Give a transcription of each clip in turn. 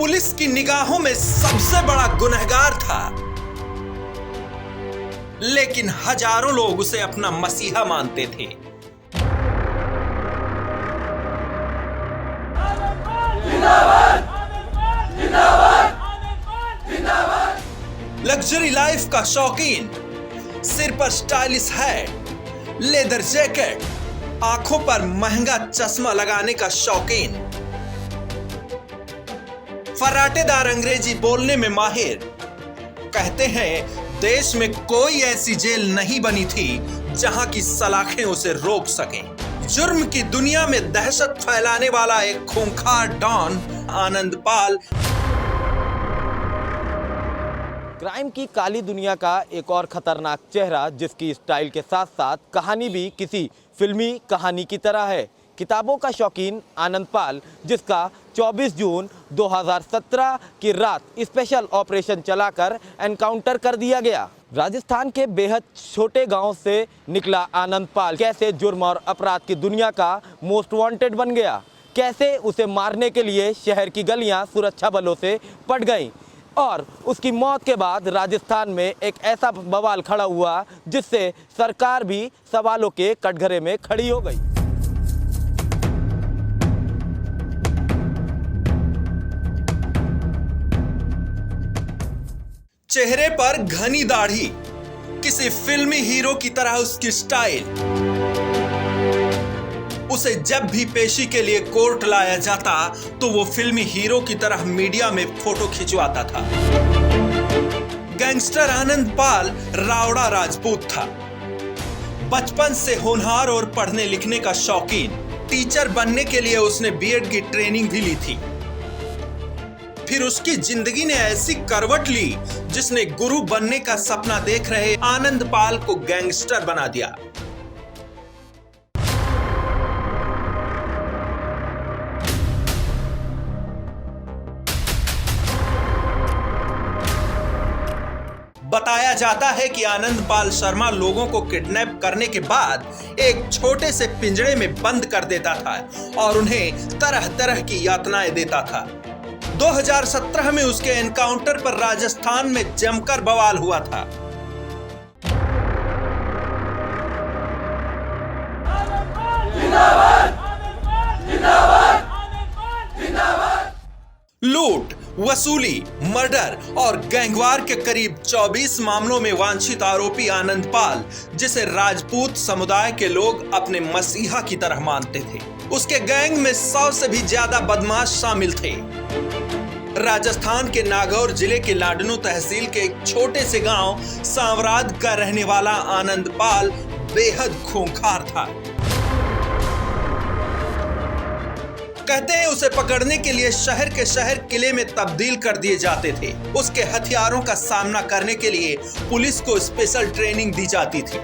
Police की निगाहों में सबसे बड़ा गुनहगार था, लेकिन हजारों लोग उसे अपना मसीहा मानते थे। लग्जरी लाइफ का शौकीन, सिर पर स्टाइलिश हैट, लेदर जैकेट, आंखों पर महंगा चश्मा लगाने का शौकीन, फर्राटेदार अंग्रेजी बोलने में माहिर। कहते हैं देश में कोई ऐसी जेल नहीं बनी थी जहां की सलाखें उसे रोक सकें। जुर्म की दुनिया में दहशत फैलाने वाला एक खूंखार डॉन आनंदपाल क्राइम की काली दुनिया का एक और खतरनाक चेहरा, जिसकी स्टाइल के साथ साथ कहानी भी किसी फिल्मी कहानी की तरह है। किताबों का शौकीन आनंदपाल, जिसका 24 जून 2017 की रात स्पेशल ऑपरेशन चलाकर एनकाउंटर कर दिया गया। राजस्थान के बेहद छोटे गांव से निकला आनंदपाल कैसे जुर्म और अपराध की दुनिया का मोस्ट वांटेड बन गया, कैसे उसे मारने के लिए शहर की गलियां सुरक्षा बलों से पट गईं, और उसकी मौत के बाद राजस्थान में एक ऐसा बवाल खड़ा हुआ जिससे सरकार भी सवालों के कटघरे में खड़ी हो गई। चेहरे पर घनी दाढ़ी, किसी फिल्मी हीरो की तरह उसकी स्टाइल। उसे जब भी पेशी के लिए कोर्ट लाया जाता तो वो फिल्मी हीरो की तरह मीडिया में फोटो खिंचवाता था। गैंगस्टर आनंदपाल रावड़ा राजपूत था। बचपन से होनहार और पढ़ने लिखने का शौकीन। टीचर बनने के लिए उसने बीएड की ट्रेनिंग भी ली थी। फिर उसकी जिंदगी ने ऐसी करवट ली जिसने गुरु बनने का सपना देख रहे आनंदपाल को गैंगस्टर बना दिया। बताया जाता है कि आनंदपाल शर्मा लोगों को किडनैप करने के बाद एक छोटे से पिंजरे में बंद कर देता था और उन्हें तरह तरह की यातनाएं देता था। 2017 में उसके एनकाउंटर पर राजस्थान में जमकर बवाल हुआ था। लूट, वसूली, मर्डर और गैंगवार के करीब 24 मामलों में वांछित आरोपी आनंदपाल, जिसे राजपूत समुदाय के लोग अपने मसीहा की तरह मानते थे। उसके गैंग में 100 से भी ज्यादा बदमाश शामिल थे। राजस्थान के नागौर जिले के लाडनू तहसील के एक छोटे से गांव सांवराद का रहने वाला आनंदपाल बेहद खूंखार था। कहते हैं उसे पकड़ने के लिए शहर के शहर किले में तब्दील कर दिए जाते थे। उसके हथियारों का सामना करने के लिए पुलिस को स्पेशल ट्रेनिंग दी जाती थी।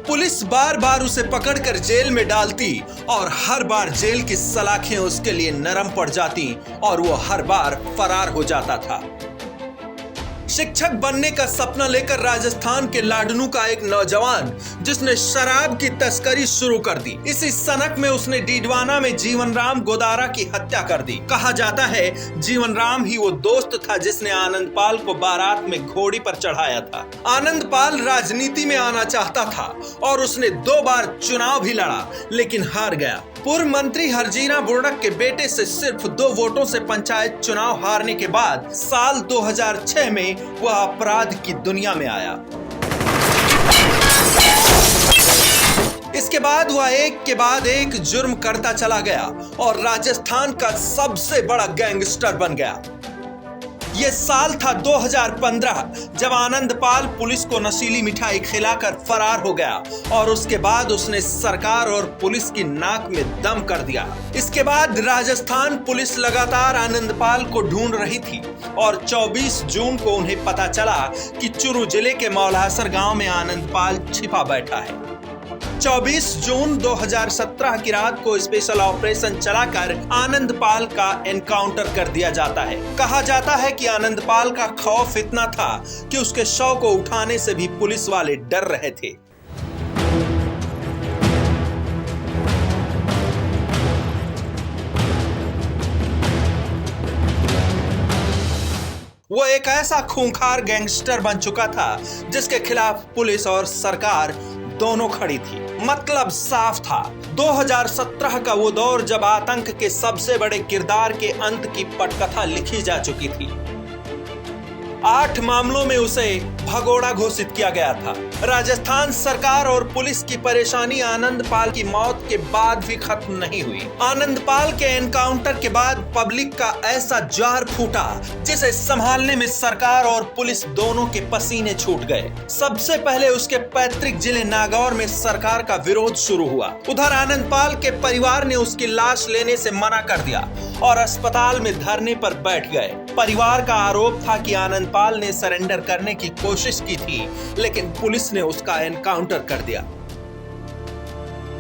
पुलिस बार बार उसे पकड़कर जेल में डालती और हर बार जेल की सलाखें उसके लिए नरम पड़ जाती और वो हर बार फरार हो जाता था। शिक्षक बनने का सपना लेकर राजस्थान के लाडनू का एक नौजवान, जिसने शराब की तस्करी शुरू कर दी, इसी सनक में उसने डीडवाना में जीवनराम गोदारा की हत्या कर दी। कहा जाता है जीवनराम ही वो दोस्त था जिसने आनंदपाल को बारात में घोड़ी पर चढ़ाया था। आनंदपाल राजनीति में आना चाहता था और उसने 2 बार चुनाव भी लड़ा, लेकिन हार गया। पूर्व मंत्री हरजीना बुर्डक के बेटे से सिर्फ 2 वोटों से पंचायत चुनाव हारने के बाद साल 2006 में वह अपराध की दुनिया में आया। इसके बाद वह एक के बाद एक जुर्म करता चला गया और राजस्थान का सबसे बड़ा गैंगस्टर बन गया। यह साल था 2015 जब आनंदपाल पुलिस को नशीली मिठाई खिलाकर फरार हो गया और उसके बाद उसने सरकार और पुलिस की नाक में दम कर दिया। इसके बाद राजस्थान पुलिस लगातार आनंदपाल को ढूंढ रही थी और 24 जून को उन्हें पता चला कि चुरू जिले के मौलासर गांव में आनंदपाल छिपा बैठा है। 24 जून 2017 की रात को स्पेशल ऑपरेशन चलाकर आनंदपाल का एनकाउंटर कर दिया जाता है। कहा जाता है कि आनंदपाल का खौफ इतना था कि उसके शव को उठाने से भी पुलिस वाले डर रहे थे। वो एक ऐसा खूंखार गैंगस्टर बन चुका था जिसके खिलाफ पुलिस और सरकार दोनों खड़ी थी। मतलब साफ था, 2017 का वो दौर जब आतंक के सबसे बड़े किरदार के अंत की पटकथा लिखी जा चुकी थी। 8 मामलों में उसे भगोड़ा घोषित किया गया था। राजस्थान सरकार और पुलिस की परेशानी आनंदपाल की मौत के बाद भी खत्म नहीं हुई। आनंदपाल के एनकाउंटर के बाद पब्लिक का ऐसा जार फूटा जिसे संभालने में सरकार और पुलिस दोनों के पसीने छूट गए। सबसे पहले उसके पैतृक जिले नागौर में सरकार का विरोध शुरू हुआ। उधर आनंदपाल के परिवार ने उसकी लाश लेने से मना कर दिया और अस्पताल में धरने पर बैठ गए। परिवार का आरोप था कि आनंदपाल ने सरेंडर करने की कोशिश की थी, लेकिन पुलिस ने उसका एनकाउंटर कर दिया।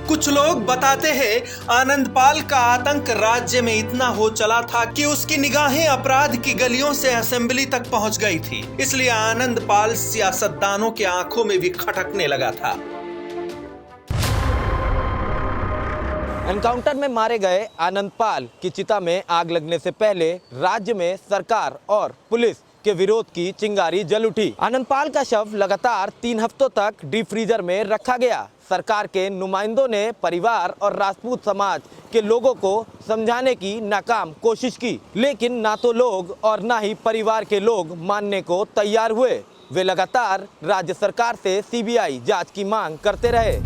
कुछ लोग बताते हैं आनंदपाल का आतंक राज्य में इतना हो चला था कि उसकी निगाहें अपराध की गलियों से असेंबली तक पहुंच गई थी। इसलिए आनंदपाल सियासतदानों की आंखों में भी खटकने लगा था। एनकाउंटर में मारे गए आनंदपाल की चिता में आग लगने से पहले राज्य में सरकार और पुलिस के विरोध की चिंगारी जल उठी। आनंदपाल का शव लगातार 3 हफ्तों तक डीप फ्रीजर में रखा गया। सरकार के नुमाइंदों ने परिवार और राजपूत समाज के लोगों को समझाने की नाकाम कोशिश की, लेकिन ना तो लोग और ना ही परिवार के लोग मानने को तैयार हुए। वे लगातार राज्य सरकार से सीबीआई जांच की मांग करते रहे।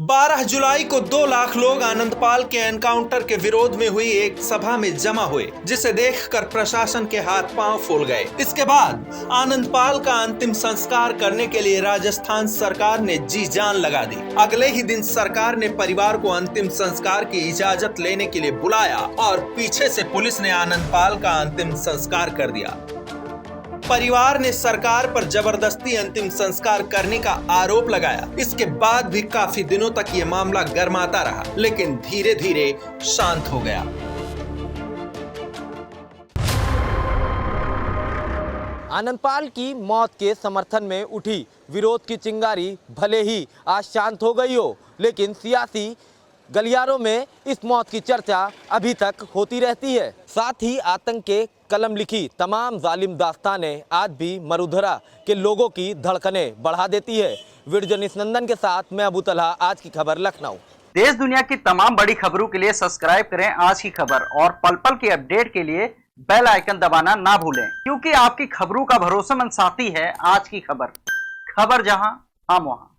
12 जुलाई को 2 लाख लोग आनंदपाल के एनकाउंटर के विरोध में हुई एक सभा में जमा हुए, जिसे देखकर प्रशासन के हाथ पांव फूल गए। इसके बाद आनंदपाल का अंतिम संस्कार करने के लिए राजस्थान सरकार ने जी जान लगा दी। अगले ही दिन सरकार ने परिवार को अंतिम संस्कार की इजाजत लेने के लिए बुलाया और पीछे से पुलिस ने आनंदपाल का अंतिम संस्कार कर दिया। परिवार ने सरकार पर जबरदस्ती अंतिम संस्कार करने का आरोप लगाया। इसके बाद भी काफी दिनों तक ये मामला गर्माता रहा, लेकिन धीरे धीरे शांत हो गया। आनंदपाल की मौत के समर्थन में उठी विरोध की चिंगारी भले ही आज शांत हो गई हो, लेकिन सियासी गलियारों में इस मौत की चर्चा अभी तक होती रहती है। साथ ही आतंक के कलम लिखी तमाम जालिम दास्तानें आज भी मरुधरा के लोगों की धड़कनें बढ़ा देती है। वीडियो जर्नलिस्ट नंदन के साथ मैं अबू तलहा, आज की खबर लखनऊ। देश दुनिया की तमाम बड़ी खबरों के लिए सब्सक्राइब करें आज की खबर और पल पल के अपडेट के लिए बेल आइकन दबाना ना भूलें, क्योंकि आपकी खबरों का भरोसेमंद साथी है आज की खबर। खबर जहां हम वहां।